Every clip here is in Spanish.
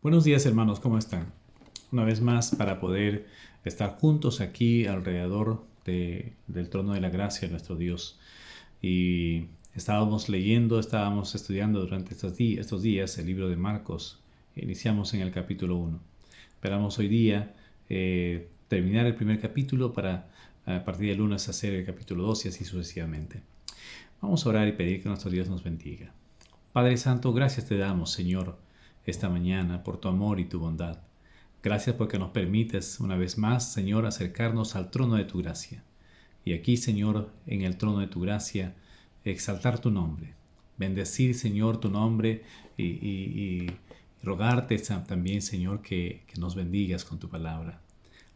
Buenos días, hermanos, ¿cómo están? Una vez más para poder estar juntos aquí alrededor del trono de la gracia de nuestro Dios. Y estábamos estudiando durante estos días el libro de Marcos. Iniciamos en el capítulo 1. Esperamos hoy día terminar el primer capítulo para a partir del lunes hacer el capítulo 2 y así sucesivamente. Vamos a orar y pedir que nuestro Dios nos bendiga. Padre Santo, gracias te damos, Señor, esta mañana por tu amor y tu bondad. Gracias porque nos permites una vez más, Señor, acercarnos al trono de tu gracia. Y aquí, Señor, en el trono de tu gracia, exaltar tu nombre. Bendecir, Señor, tu nombre y rogarte también, Señor, que nos bendigas con tu palabra.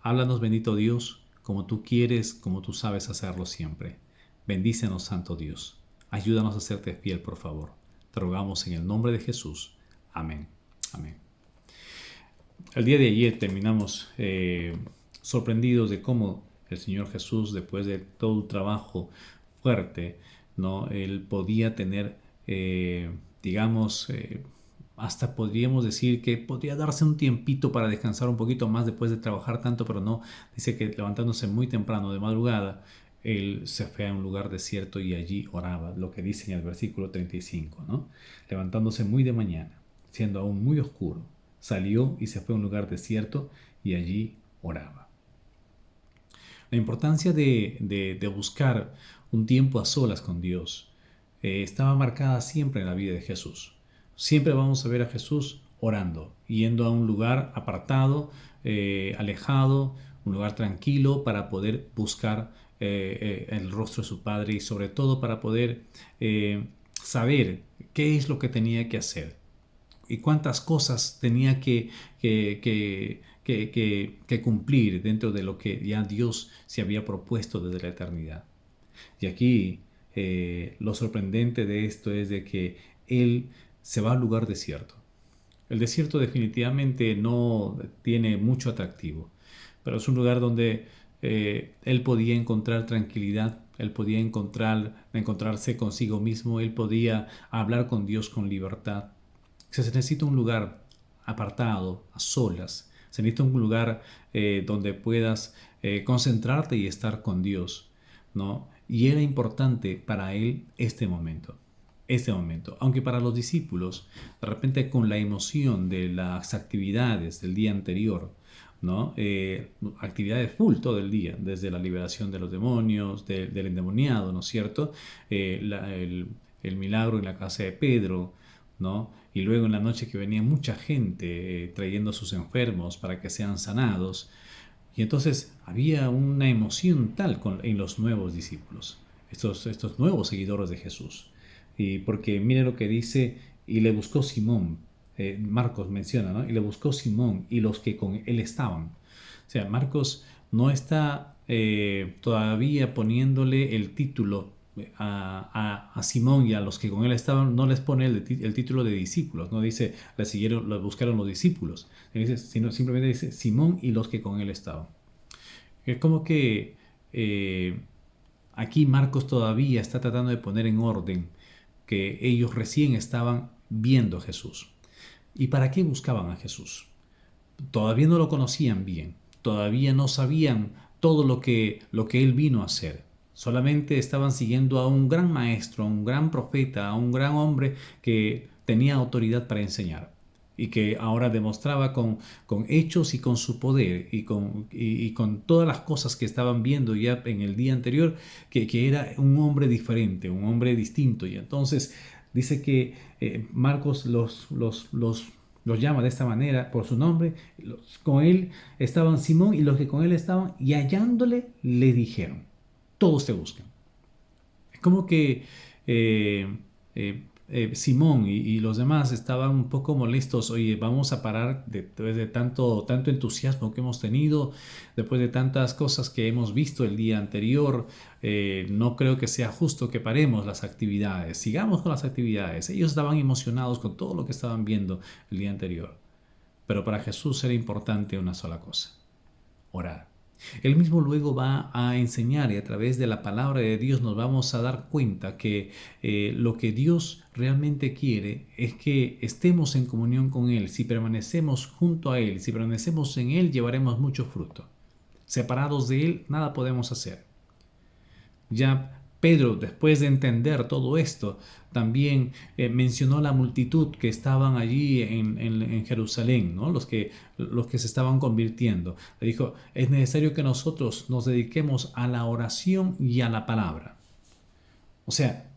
Háblanos, bendito Dios, como tú quieres, como tú sabes hacerlo siempre. Bendícenos, Santo Dios. Ayúdanos a serte fiel, por favor. Te rogamos en el nombre de Jesús. Amén. Amén. El día de ayer terminamos sorprendidos de cómo el Señor Jesús, después de todo un trabajo fuerte, ¿no? Él podía tener, digamos, hasta podríamos decir que podría darse un tiempito para descansar un poquito más después de trabajar tanto, pero no. Dice que levantándose muy temprano de madrugada, él se fue a un lugar desierto y allí oraba, lo que dice en el versículo 35, ¿no? Levantándose muy de mañana, siendo aún muy oscuro, salió y se fue a un lugar desierto y allí oraba. La importancia de buscar un tiempo a solas con Dios estaba marcada siempre en la vida de Jesús. Siempre vamos a ver a Jesús orando, yendo a un lugar apartado, alejado, un lugar tranquilo para poder buscar el rostro de su Padre y sobre todo para poder saber qué es lo que tenía que hacer y cuántas cosas tenía que cumplir dentro de lo que ya Dios se había propuesto desde la eternidad. Y aquí lo sorprendente de esto es de que Él se va al lugar desierto. El desierto definitivamente no tiene mucho atractivo, pero es un lugar donde Él podía encontrar tranquilidad, Él podía encontrarse consigo mismo, Él podía hablar con Dios con libertad. Se necesita un lugar apartado, a solas. Se necesita un lugar donde puedas concentrarte y estar con Dios, ¿no? Y era importante para él este momento. Aunque para los discípulos, de repente con la emoción de las actividades del día anterior, ¿no? Actividades full todo el día, desde la liberación de los demonios, del endemoniado, ¿no es cierto? El milagro en la casa de Pedro, ¿no? Y luego en la noche que venía mucha gente trayendo a sus enfermos para que sean sanados. Y entonces había una emoción tal en los nuevos discípulos, estos nuevos seguidores de Jesús. Y porque mire lo que dice, y le buscó Simón, Marcos menciona, ¿no? Y le buscó Simón y los que con él estaban. O sea, Marcos no está todavía poniéndole el título a Simón y a los que con él estaban, no les pone el título de discípulos, no dice le siguieron, lo buscaron los discípulos, sino simplemente dice Simón y los que con él estaban. Es como que aquí Marcos todavía está tratando de poner en orden que ellos recién estaban viendo a Jesús. ¿Y para qué buscaban a Jesús? Todavía no lo conocían bien, todavía no sabían todo lo que él vino a hacer. Solamente estaban siguiendo a un gran maestro, a un gran profeta, a un gran hombre que tenía autoridad para enseñar y que ahora demostraba con hechos y con su poder y con todas las cosas que estaban viendo ya en el día anterior, que era un hombre diferente, un hombre distinto. Y entonces dice que Marcos los llama de esta manera por su nombre. Con él estaban Simón y los que con él estaban, y hallándole le dijeron, todos te buscan. Es como que Simón y los demás estaban un poco molestos. Oye, vamos a parar después de tanto entusiasmo que hemos tenido, después de tantas cosas que hemos visto el día anterior. No creo que sea justo que paremos las actividades. Sigamos con las actividades. Ellos estaban emocionados con todo lo que estaban viendo el día anterior. Pero para Jesús era importante una sola cosa: orar. Él mismo luego va a enseñar y a través de la palabra de Dios nos vamos a dar cuenta que lo que Dios realmente quiere es que estemos en comunión con Él. Si permanecemos junto a Él, si permanecemos en Él, llevaremos mucho fruto. Separados de Él, nada podemos hacer. Ya Pedro, después de entender todo esto, también mencionó la multitud que estaban allí en Jerusalén, ¿no? Los que se estaban convirtiendo. Le dijo, es necesario que nosotros nos dediquemos a la oración y a la palabra. O sea,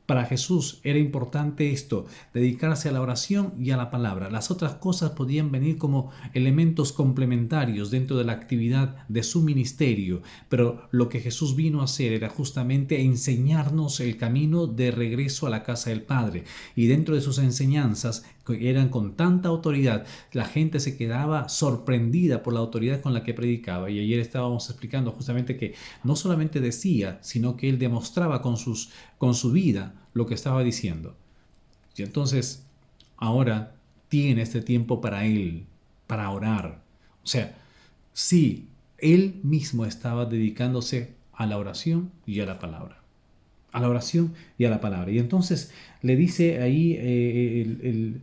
para Jesús era importante esto, dedicarse a la oración y a la palabra. Las otras cosas podían venir como elementos complementarios dentro de la actividad de su ministerio, pero lo que Jesús vino a hacer era justamente enseñarnos el camino de regreso a la casa del Padre. Y dentro de sus enseñanzas, que eran con tanta autoridad, la gente se quedaba sorprendida por la autoridad con la que predicaba. Y ayer estábamos explicando justamente que no solamente decía, sino que él demostraba con su vida lo que estaba diciendo. Y entonces ahora tiene este tiempo para él, para orar. O sea, sí, él mismo estaba dedicándose a la oración y a la palabra. A la oración y a la palabra. Y entonces le dice ahí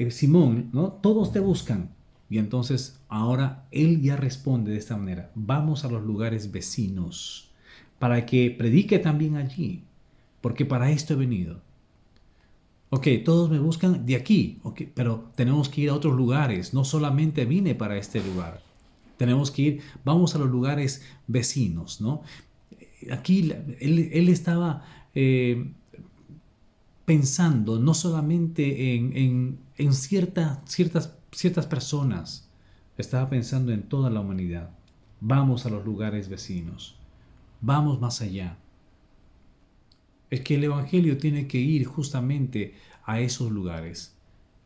Simón, ¿no? Todos te buscan. Y entonces ahora él ya responde de esta manera. Vamos a los lugares vecinos para que predique también allí, porque para esto he venido. Ok, todos me buscan de aquí, okay, pero tenemos que ir a otros lugares. No solamente vine para este lugar. Tenemos que ir, vamos a los lugares vecinos, ¿no? Aquí él estaba pensando no solamente en ciertas personas, estaba pensando en toda la humanidad. Vamos a los lugares vecinos, vamos más allá. Es que el Evangelio tiene que ir justamente a esos lugares,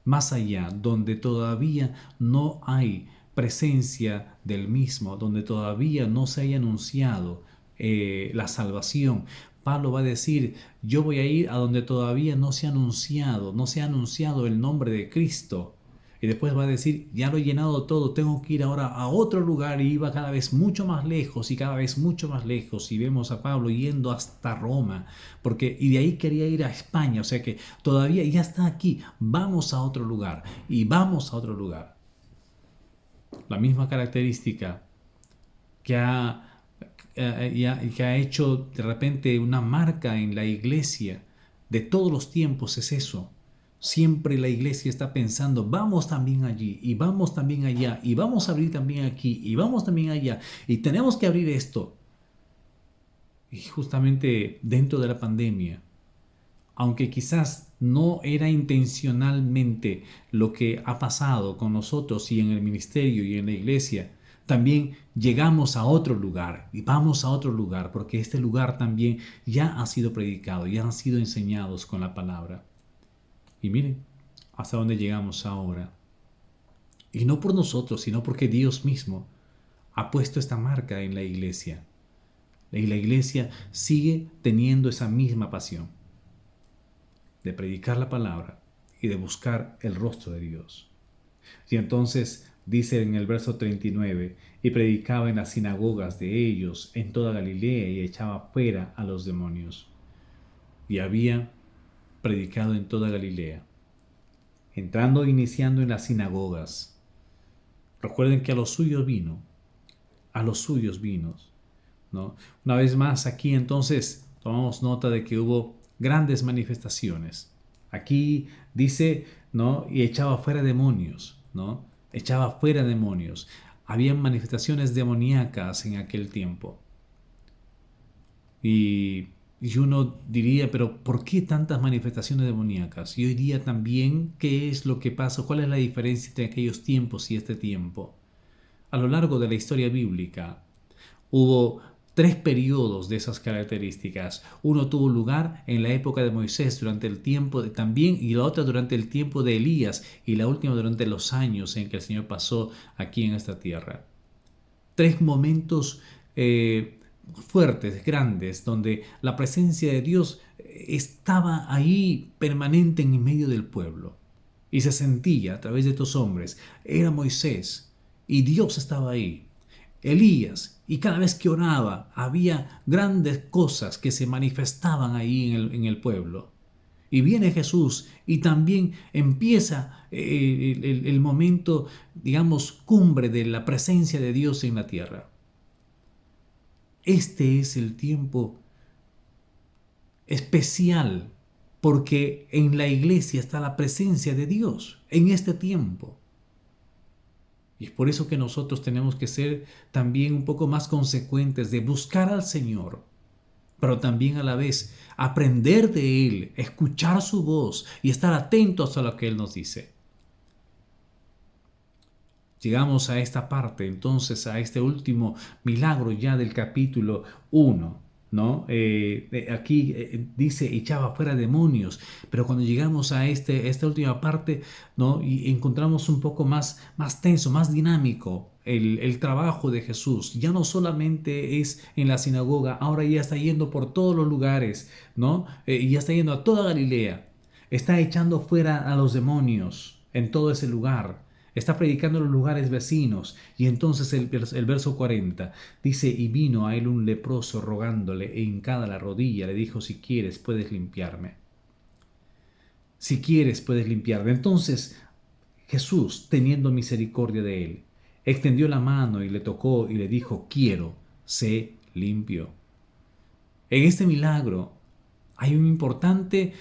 más allá, donde todavía no hay presencia del mismo, donde todavía no se haya anunciado la salvación. Pablo va a decir, yo voy a ir a donde todavía no se ha anunciado el nombre de Cristo. Y después va a decir, ya lo he llenado todo, tengo que ir ahora a otro lugar, y iba cada vez mucho más lejos y cada vez mucho más lejos. Y vemos a Pablo yendo hasta Roma, y de ahí quería ir a España, o sea que todavía ya está aquí, vamos a otro lugar y vamos a otro lugar. La misma característica que que ha hecho de repente una marca en la iglesia de todos los tiempos es eso. Siempre la iglesia está pensando, vamos también allí, y vamos también allá, y vamos a abrir también aquí, y vamos también allá, y tenemos que abrir esto. Y justamente dentro de la pandemia, aunque quizás no era intencionalmente lo que ha pasado con nosotros y en el ministerio y en la iglesia, también llegamos a otro lugar y vamos a otro lugar, porque este lugar también ya ha sido predicado, ya han sido enseñados con la palabra. Y miren hasta dónde llegamos ahora. Y no por nosotros, sino porque Dios mismo ha puesto esta marca en la iglesia. Y la iglesia sigue teniendo esa misma pasión de predicar la palabra y de buscar el rostro de Dios. Y entonces dice en el verso 39, y predicaba en las sinagogas de ellos en toda Galilea y echaba fuera a los demonios. Y había predicado en toda Galilea, entrando e iniciando en las sinagogas. Recuerden que a los suyos vino, ¿no? Una vez más aquí entonces tomamos nota de que hubo grandes manifestaciones. Aquí dice, ¿no? Y echaba fuera demonios, ¿no? Echaba fuera demonios. Habían manifestaciones demoníacas en aquel tiempo. Y uno diría, pero ¿por qué tantas manifestaciones demoníacas? Y hoy día también, ¿qué es lo que pasa? ¿Cuál es la diferencia entre aquellos tiempos y este tiempo? A lo largo de la historia bíblica hubo 3 periodos de esas características. Uno tuvo lugar en la época de Moisés durante el tiempo también, y la otra durante el tiempo de Elías, y la última durante los años en que el Señor pasó aquí en esta tierra. 3 momentos fuertes, grandes, donde la presencia de Dios estaba ahí permanente en medio del pueblo y se sentía a través de estos hombres. Era Moisés y Dios estaba ahí. Elías, y cada vez que oraba había grandes cosas que se manifestaban ahí en el pueblo. Y viene Jesús y también empieza el momento, digamos, cumbre de la presencia de Dios en la tierra. Este es el tiempo especial porque en la iglesia está la presencia de Dios en este tiempo. Y es por eso que nosotros tenemos que ser también un poco más consecuentes de buscar al Señor, pero también a la vez aprender de Él, escuchar su voz y estar atentos a lo que Él nos dice. Llegamos a esta parte, entonces, a este último milagro ya del capítulo 1. ¿No? Aquí dice echaba fuera demonios, pero cuando llegamos a esta última parte, ¿no? Y encontramos un poco más tenso, más dinámico el trabajo de Jesús. Ya no solamente es en la sinagoga, ahora ya está yendo por todos los lugares, ¿no? Ya está yendo a toda Galilea, está echando fuera a los demonios en todo ese lugar. Está predicando en los lugares vecinos. Y entonces el verso 40 dice, y vino a él un leproso rogándole, e hincada la rodilla le dijo, si quieres puedes limpiarme. Si quieres puedes limpiarme. Entonces Jesús, teniendo misericordia de él, extendió la mano y le tocó y le dijo, quiero, sé limpio. En este milagro hay una importante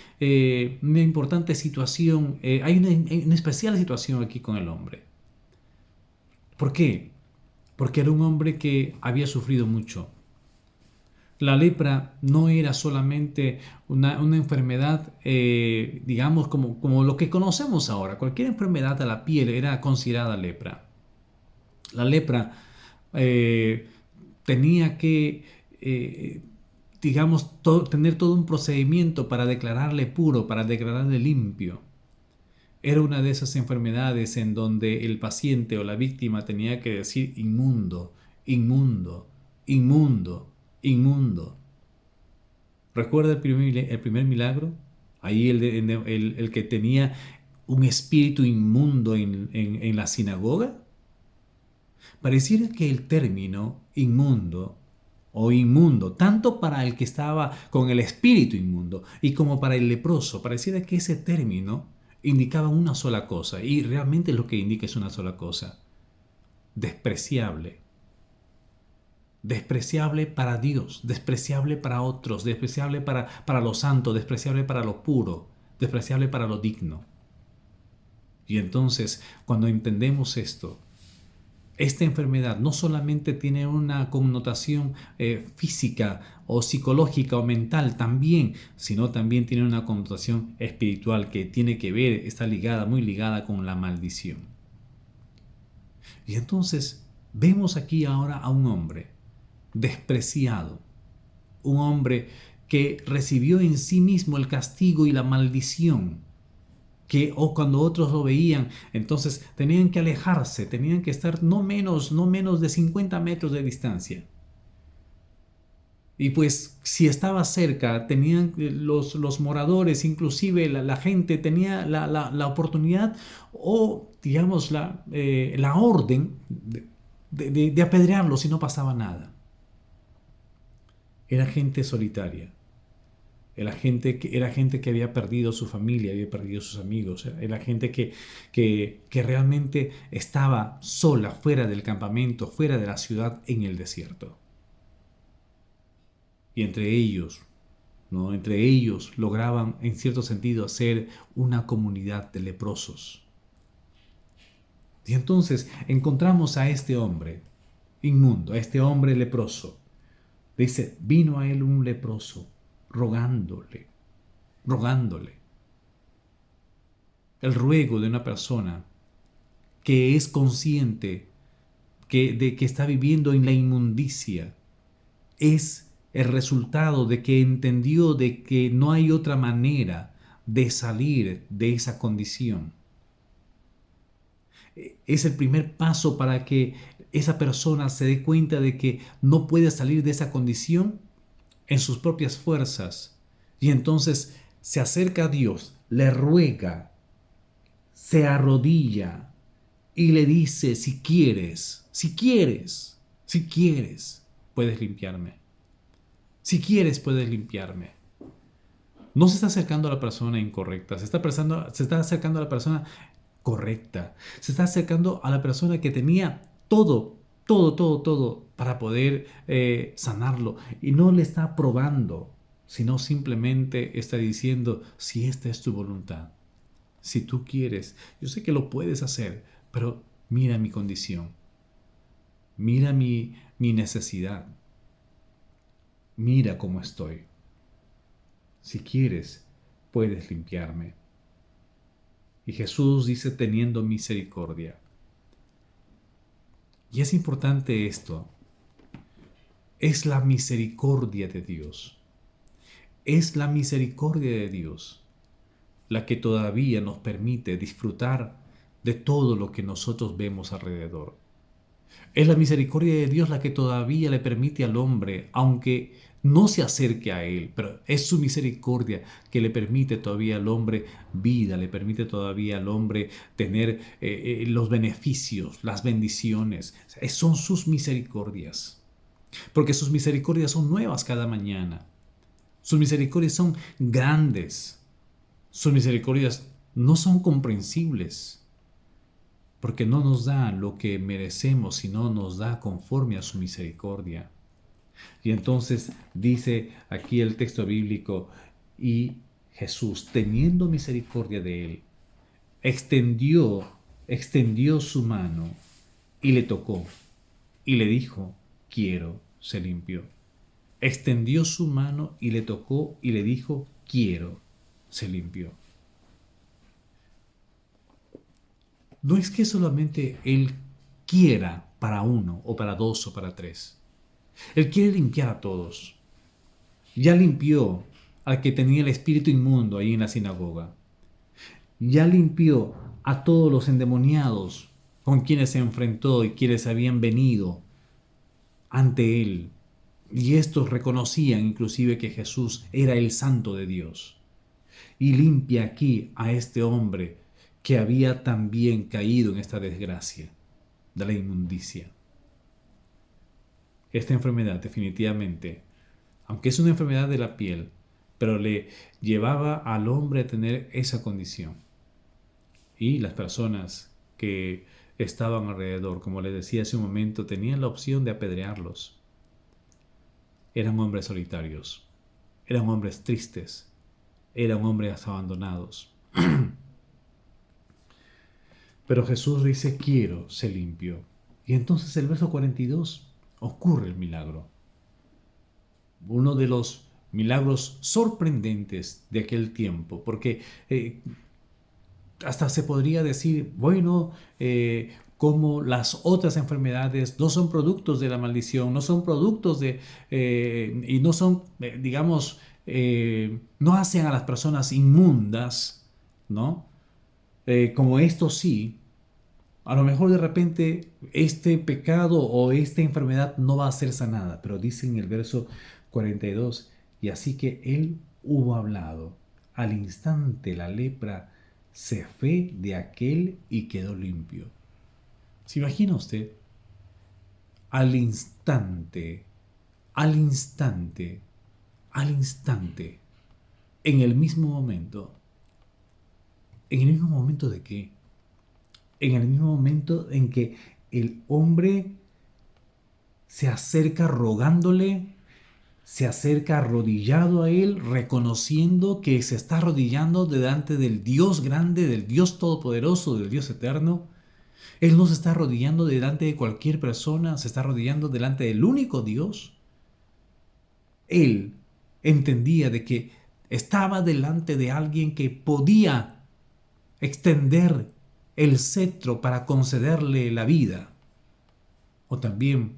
situación, hay una especial situación aquí con el hombre. ¿Por qué? Porque era un hombre que había sufrido mucho. La lepra no era solamente una enfermedad, digamos, como lo que conocemos ahora. Cualquier enfermedad de la piel era considerada lepra. La lepra tenía que digamos, tener todo un procedimiento para declararle puro, para declararle limpio. Era una de esas enfermedades en donde el paciente o la víctima tenía que decir inmundo, inmundo, inmundo, inmundo. ¿Recuerda el primer milagro? Ahí el que tenía un espíritu inmundo en la sinagoga. Pareciera que el término inmundo o inmundo, tanto para el que estaba con el espíritu inmundo y como para el leproso, pareciera que ese término indicaba una sola cosa, y realmente lo que indica es una sola cosa: despreciable. Despreciable para Dios, despreciable para otros, despreciable para lo santo, despreciable para lo puro, despreciable para lo digno. Y entonces, cuando entendemos esto, esta enfermedad no solamente tiene una connotación física o psicológica o mental también, sino también tiene una connotación espiritual que tiene que ver, está ligada, muy ligada con la maldición. Y entonces vemos aquí ahora a un hombre despreciado, un hombre que recibió en sí mismo el castigo y la maldición, que cuando otros lo veían, entonces tenían que alejarse, tenían que estar no menos de 50 metros de distancia. Y pues si estaba cerca, tenían los moradores, inclusive la gente, tenía la oportunidad o, digamos, la orden de apedrearlo si no pasaba nada. Era gente solitaria. Era gente que había perdido su familia, había perdido sus amigos. Era gente que realmente estaba sola, fuera del campamento, fuera de la ciudad, en el desierto. Y entre ellos, ¿no? Entre ellos lograban, en cierto sentido, hacer una comunidad de leprosos. Y entonces encontramos a este hombre inmundo, a este hombre leproso. Dice, vino a él un leproso, rogándole. El ruego de una persona que es consciente de que está viviendo en la inmundicia es el resultado de que entendió de que no hay otra manera de salir de esa condición. Es el primer paso para que esa persona se dé cuenta de que no puede salir de esa condición en sus propias fuerzas. Y entonces se acerca a Dios, le ruega, se arrodilla y le dice, si quieres, Si quieres, puedes limpiarme. Si quieres, puedes limpiarme. No se está acercando a la persona incorrecta, se está acercando a la persona correcta. Se está acercando a la persona que tenía todo para poder sanarlo. Y no le está probando, sino simplemente está diciendo, si esta es tu voluntad, si tú quieres, yo sé que lo puedes hacer, pero mira mi condición, mira mi necesidad, mira cómo estoy. Si quieres, puedes limpiarme. Y Jesús dice teniendo misericordia. Y es importante esto. Es la misericordia de Dios. Es la misericordia de Dios la que todavía nos permite disfrutar de todo lo que nosotros vemos alrededor. Es la misericordia de Dios la que todavía le permite al hombre, aunque no se acerque a Él, pero es su misericordia que le permite todavía al hombre vida, le permite todavía al hombre tener los beneficios, las bendiciones. Son sus misericordias, porque sus misericordias son nuevas cada mañana. Sus misericordias son grandes. Sus misericordias no son comprensibles, porque no nos da lo que merecemos, sino nos da conforme a su misericordia. Y entonces dice aquí el texto bíblico, y Jesús, teniendo misericordia de él, extendió su mano y le tocó, y le dijo, quiero, se limpió. Extendió su mano y le tocó y le dijo, quiero, se limpió. No es que solamente Él quiera para uno, o para dos, o para tres. Él quiere limpiar a todos. Ya limpió al que tenía el espíritu inmundo ahí en la sinagoga. Ya limpió a todos los endemoniados con quienes se enfrentó y quienes habían venido ante Él. Y estos reconocían inclusive que Jesús era el Santo de Dios. Y limpia aquí a este hombre que había también caído en esta desgracia de la inmundicia. Esta enfermedad definitivamente, aunque es una enfermedad de la piel, pero le llevaba al hombre a tener esa condición. Y las personas que estaban alrededor, como les decía hace un momento, tenían la opción de apedrearlos. Eran hombres solitarios, eran hombres tristes, eran hombres abandonados. Pero Jesús dice, quiero, se limpió. Y entonces el verso 42 ocurre el milagro. Uno de los milagros sorprendentes de aquel tiempo, porque hasta se podría decir, bueno, como las otras enfermedades no son productos de la maldición, no son productos de, y no son, digamos, no hacen a las personas inmundas, ¿no? Como esto sí, a lo mejor de repente este pecado o esta enfermedad no va a ser sanada, pero dice en el verso 42, y así que él hubo hablado, al instante la lepra se fue de aquel y quedó limpio. ¿Se imagina usted? Al instante, al instante, al instante, en el mismo momento. ¿En el mismo momento de qué? En el mismo momento en que el hombre se acerca rogándole, se acerca arrodillado a él, reconociendo que se está arrodillando delante del Dios grande, del Dios todopoderoso, del Dios eterno. Él no se está arrodillando delante de cualquier persona, se está arrodillando delante del único Dios. Él entendía de que estaba delante de alguien que podía extender el cetro para concederle la vida, o también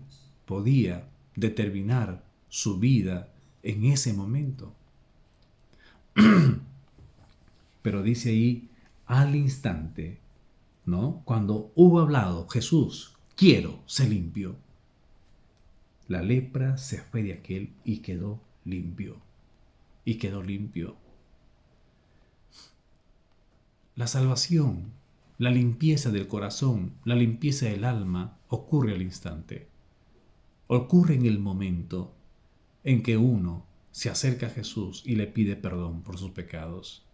podía determinar su vida en ese momento. Pero dice ahí, al instante, ¿no? Cuando hubo hablado Jesús, quiero, se limpió. La lepra se fue de aquel y quedó limpio. Y quedó limpio. La salvación, la limpieza del corazón, la limpieza del alma ocurre al instante. ocurre en el momento en que uno se acerca a Jesús y le pide perdón por sus pecados.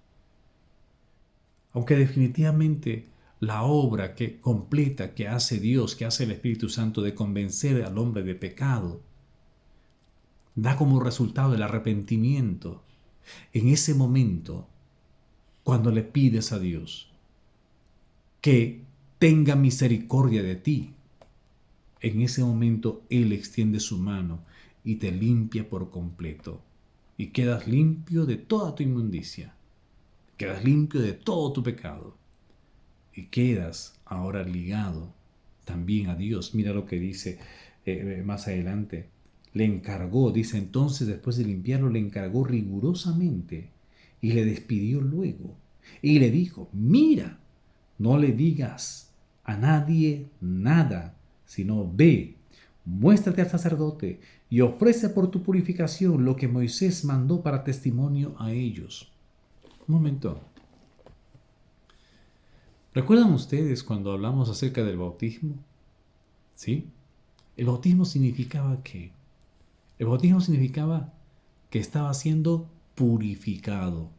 Aunque definitivamente la obra que completa que hace Dios, que hace el Espíritu Santo de convencer al hombre de pecado, da como resultado el arrepentimiento. En ese momento, cuando le pides a Dios que tenga misericordia de ti, en ese momento Él extiende su mano y te limpia por completo. Y quedas limpio de toda tu inmundicia. Quedas limpio de todo tu pecado. Y quedas ahora ligado también a Dios. Mira lo que dice más adelante. Le encargó, dice entonces, después de limpiarlo, le encargó rigurosamente y le despidió luego. Y le dijo, mira, no le digas a nadie nada, sino ve, muéstrate al sacerdote y ofrece por tu purificación lo que Moisés mandó para testimonio a ellos. Un momento. ¿Recuerdan ustedes cuando hablamos acerca del bautismo? ¿Sí? El bautismo significaba ¿qué? El bautismo significaba que estaba siendo purificado.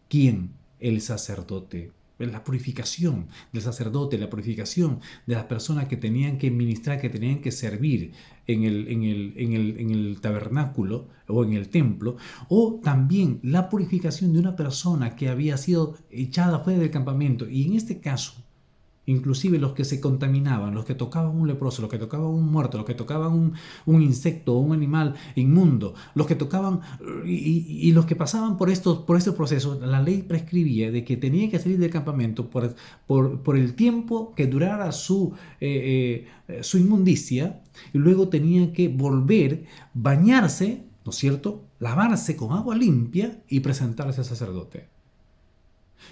¿Quién? El sacerdote. La purificación del sacerdote, la purificación de las personas que tenían que ministrar, que tenían que servir en el tabernáculo o en el templo, o también la purificación de una persona que había sido echada fuera del campamento. Y en este caso, inclusive los que se contaminaban, los que tocaban un leproso, los que tocaban un muerto, los que tocaban un insecto o un animal inmundo, los que tocaban y los que pasaban por estos procesos, la ley prescribía de que tenía que salir del campamento por el tiempo que durara su inmundicia, y luego tenía que volver, bañarse, ¿no es cierto?, lavarse con agua limpia y presentarse al sacerdote.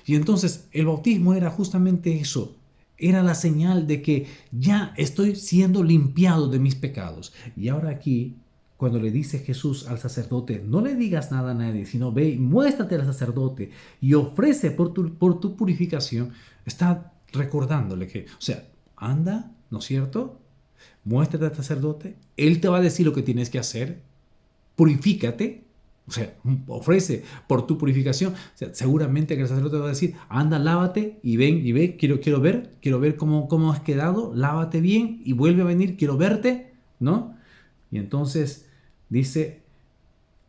Y entonces el bautismo era justamente eso. Era la señal de que ya estoy siendo limpiado de mis pecados. Y ahora aquí, cuando le dice Jesús al sacerdote, no le digas nada a nadie, sino ve y muéstrate al sacerdote y ofrece por tu purificación, está recordándole que, o sea, anda, ¿no es cierto? Muéstrate al sacerdote, él te va a decir lo que tienes que hacer, purifícate. O sea, ofrece por tu purificación. O sea, seguramente que el sacerdote va a decir, anda, lávate y ven y ve, quiero ver cómo has quedado, lávate bien y vuelve a venir, quiero verte, ¿no? Y entonces dice,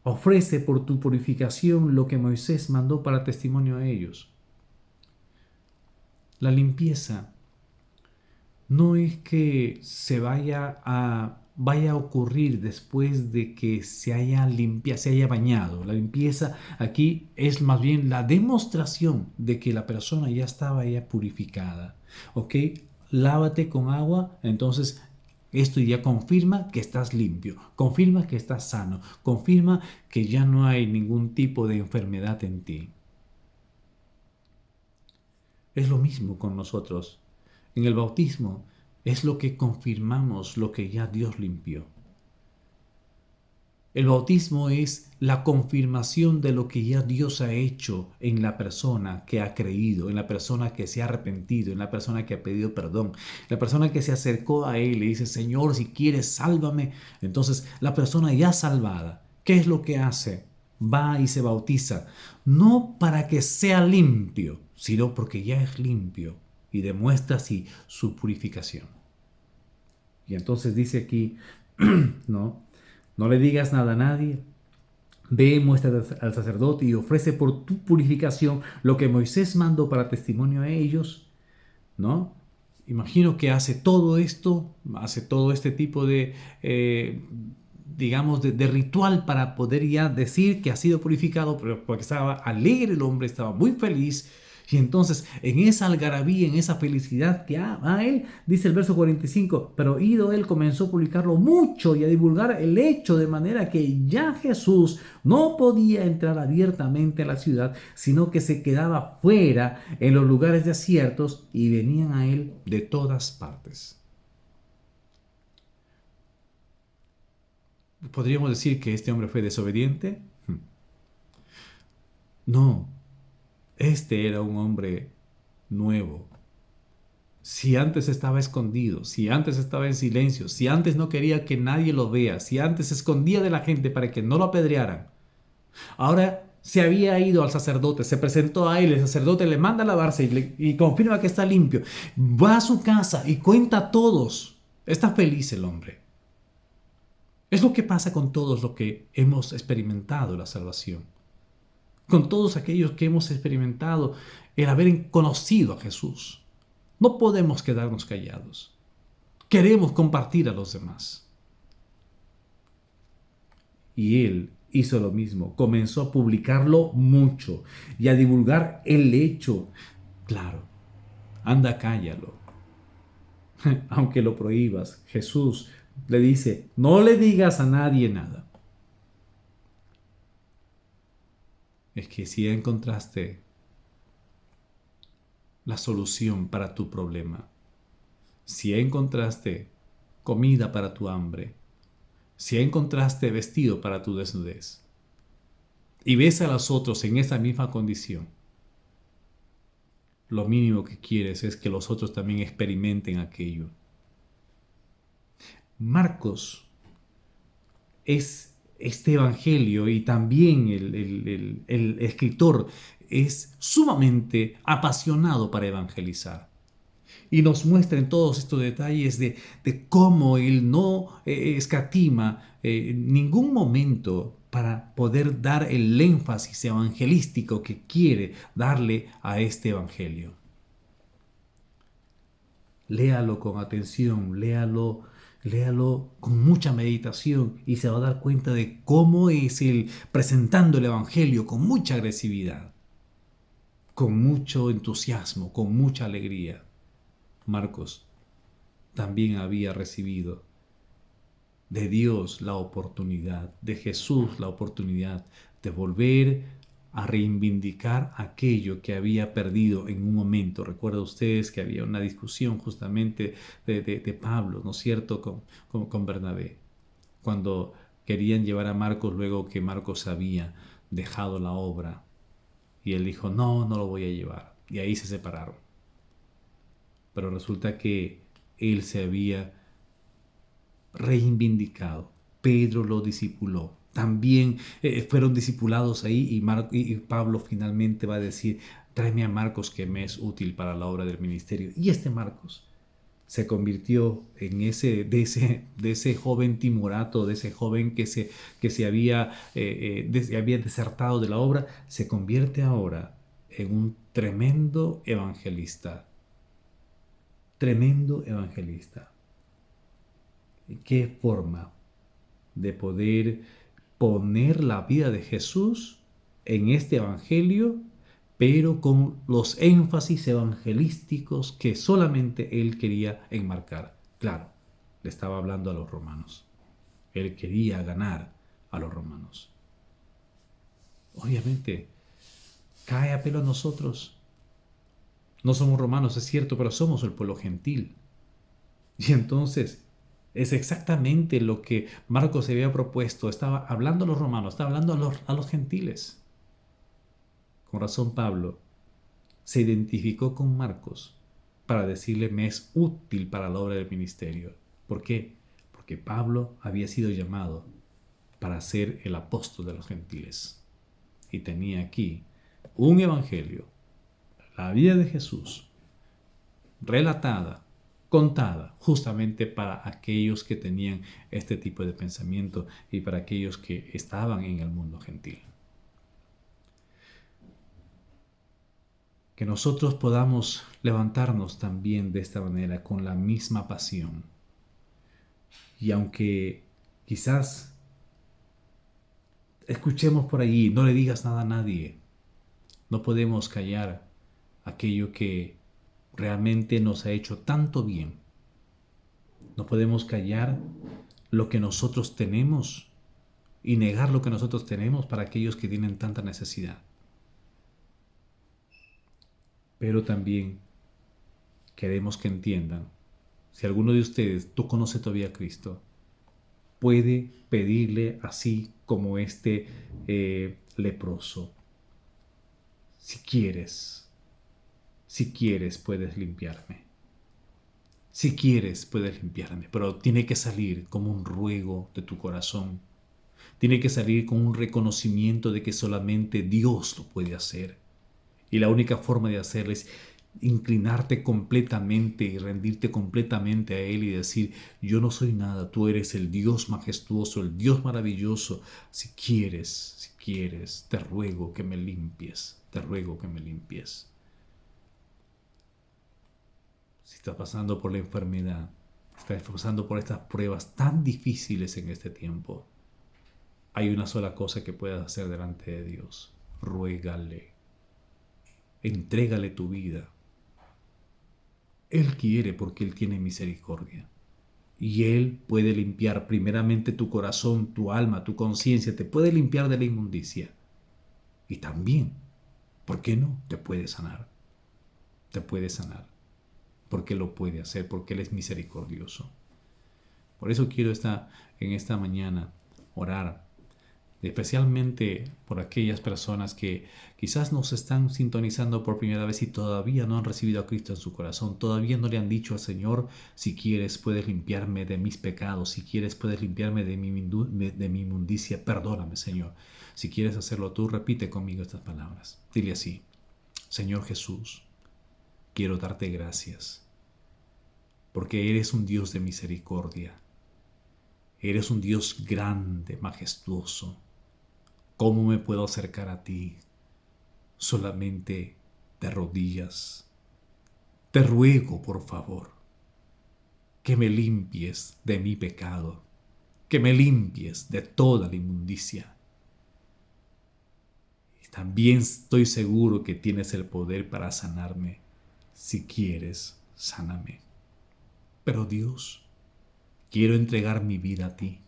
ofrece por tu purificación lo que Moisés mandó para testimonio a ellos. La limpieza no es que se vaya a ocurrir después de que se haya bañado. La limpieza aquí es más bien la demostración de que la persona ya estaba ya purificada. ¿Ok? Lávate con agua, entonces esto ya confirma que estás limpio, confirma que estás sano, confirma que ya no hay ningún tipo de enfermedad en ti. Es lo mismo con nosotros. En el bautismo es lo que confirmamos, lo que ya Dios limpió. El bautismo es la confirmación de lo que ya Dios ha hecho en la persona que ha creído, en la persona que se ha arrepentido, en la persona que ha pedido perdón, la persona que se acercó a Él y dice, Señor, si quieres, sálvame. Entonces, la persona ya salvada, ¿qué es lo que hace? Va y se bautiza, no para que sea limpio, sino porque ya es limpio y demuestra así su purificación. Y entonces dice aquí, no le digas nada a nadie, ve, muéstrate al sacerdote y ofrece por tu purificación lo que Moisés mandó para testimonio a ellos, ¿no? Imagino que hace todo este tipo de, digamos, de ritual para poder ya decir que ha sido purificado, pero porque estaba alegre el hombre, estaba muy feliz. Y entonces, en esa algarabía, en esa felicidad que a él, dice el verso 45, pero ido él comenzó a publicarlo mucho y a divulgar el hecho, de manera que ya Jesús no podía entrar abiertamente a la ciudad, sino que se quedaba fuera en los lugares desiertos y venían a él de todas partes. ¿Podríamos decir que este hombre fue desobediente? No, este era un hombre nuevo, Si antes estaba escondido, si antes estaba en silencio, si antes no quería que nadie lo vea, si antes se escondía de la gente para que no lo apedrearan, ahora se había ido al sacerdote, se presentó a él, el sacerdote le manda a lavarse y confirma que está limpio. Va a su casa y cuenta a todos. Está feliz el hombre. Es lo que pasa con todos los que hemos experimentado la salvación. Con todos aquellos que hemos experimentado el haber conocido a Jesús. No podemos quedarnos callados. Queremos compartir a los demás. Y él hizo lo mismo. Comenzó a publicarlo mucho y a divulgar el hecho. Claro, anda, cállalo. Aunque lo prohíbas, Jesús le dice, no le digas a nadie nada. Es que si encontraste la solución para tu problema, si encontraste comida para tu hambre, si encontraste vestido para tu desnudez, y ves a los otros en esa misma condición, lo mínimo que quieres es que los otros también experimenten aquello. Marcos es este evangelio y también el escritor es sumamente apasionado para evangelizar. Y nos muestra en todos estos detalles de cómo él no escatima ningún momento para poder dar el énfasis evangelístico que quiere darle a este evangelio. Léalo con atención, léalo con mucha meditación y se va a dar cuenta de cómo es él presentando el evangelio con mucha agresividad, con mucho entusiasmo, con mucha alegría. Marcos también había recibido de Dios la oportunidad, de Jesús la oportunidad de volver a reivindicar aquello que había perdido en un momento. Recuerda ustedes que había una discusión justamente de Pablo, ¿no es cierto?, con Bernabé, cuando querían llevar a Marcos luego que Marcos había dejado la obra. Y él dijo, no, no lo voy a llevar. Y ahí se separaron. Pero resulta que él se había reivindicado. Pedro lo discipuló. También fueron discipulados ahí y Pablo finalmente va a decir, tráeme a Marcos que me es útil para la obra del ministerio. Y este Marcos se convirtió en de ese joven timorato, de ese joven que se había desertado de la obra, se convierte ahora en un tremendo evangelista. Tremendo evangelista. ¿Qué forma de poder poner la vida de Jesús en este evangelio, pero con los énfasis evangelísticos que solamente él quería enmarcar? Claro, le estaba hablando a los romanos. Él quería ganar a los romanos. Obviamente, cae a pelo a nosotros. No somos romanos, es cierto, pero somos el pueblo gentil. Y entonces es exactamente lo que Marcos se había propuesto. Estaba hablando a los romanos, estaba hablando a los gentiles. Con razón Pablo se identificó con Marcos para decirle me es útil para la obra del ministerio. ¿Por qué? Porque Pablo había sido llamado para ser el apóstol de los gentiles. Y tenía aquí un evangelio, la vida de Jesús, relatada, contada, justamente para aquellos que tenían este tipo de pensamiento y para aquellos que estaban en el mundo gentil. Que nosotros podamos levantarnos también de esta manera, con la misma pasión. Y aunque quizás escuchemos por allí, no le digas nada a nadie, no podemos callar aquello que realmente nos ha hecho tanto bien. No podemos callar lo que nosotros tenemos y negar lo que nosotros tenemos para aquellos que tienen tanta necesidad. Pero también queremos que entiendan, si alguno de ustedes no conoce todavía a Cristo, puede pedirle así como este leproso. Si quieres puedes limpiarme. Si quieres, puedes limpiarme, pero tiene que salir como un ruego de tu corazón. Tiene que salir con un reconocimiento de que solamente Dios lo puede hacer. Y la única forma de hacerlo es inclinarte completamente y rendirte completamente a Él y decir, yo no soy nada, tú eres el Dios majestuoso, el Dios maravilloso. Si quieres, te ruego que me limpies, te ruego que me limpies. Si estás pasando por la enfermedad, estás pasando por estas pruebas tan difíciles en este tiempo, hay una sola cosa que puedas hacer delante de Dios. Ruégale. Entrégale tu vida. Él quiere porque Él tiene misericordia. Y Él puede limpiar primeramente tu corazón, tu alma, tu conciencia. Te puede limpiar de la inmundicia. Y también, ¿por qué no? Te puede sanar. Te puede sanar. Porque lo puede hacer, porque Él es misericordioso. Por eso quiero en esta mañana orar, especialmente por aquellas personas que quizás nos están sintonizando por primera vez y todavía no han recibido a Cristo en su corazón, todavía no le han dicho al Señor, si quieres puedes limpiarme de mis pecados, si quieres puedes limpiarme de mi inmundicia, perdóname Señor. Si quieres hacerlo tú, repite conmigo estas palabras. Dile así, Señor Jesús, quiero darte gracias, porque eres un Dios de misericordia, eres un Dios grande, majestuoso. ¿Cómo me puedo acercar a ti? Solamente de rodillas. Te ruego, por favor, que me limpies de mi pecado, que me limpies de toda la inmundicia. Y también estoy seguro que tienes el poder para sanarme. Si quieres, sáname. Pero Dios, quiero entregar mi vida a ti.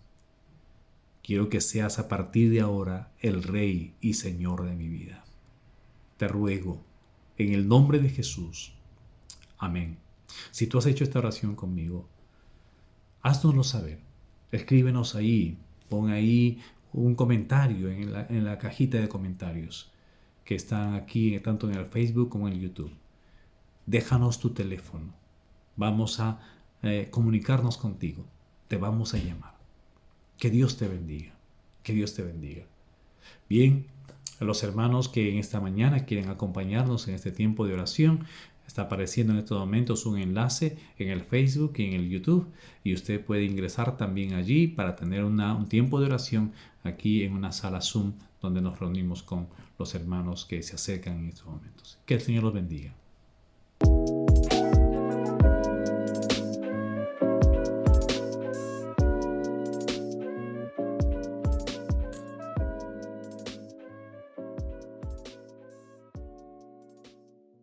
Quiero que seas a partir de ahora el Rey y Señor de mi vida. Te ruego, en el nombre de Jesús. Amén. Si tú has hecho esta oración conmigo, háznoslo saber. Escríbenos ahí, pon ahí un comentario en la cajita de comentarios que están aquí tanto en el Facebook como en el YouTube. Déjanos tu teléfono. Vamos a comunicarnos contigo. Te vamos a llamar. Que Dios te bendiga. Que Dios te bendiga. Bien, a los hermanos que en esta mañana quieren acompañarnos en este tiempo de oración, está apareciendo en estos momentos un enlace en el Facebook y en el YouTube y usted puede ingresar también allí para tener un tiempo de oración aquí en una sala Zoom donde nos reunimos con los hermanos que se acercan en estos momentos. Que el Señor los bendiga.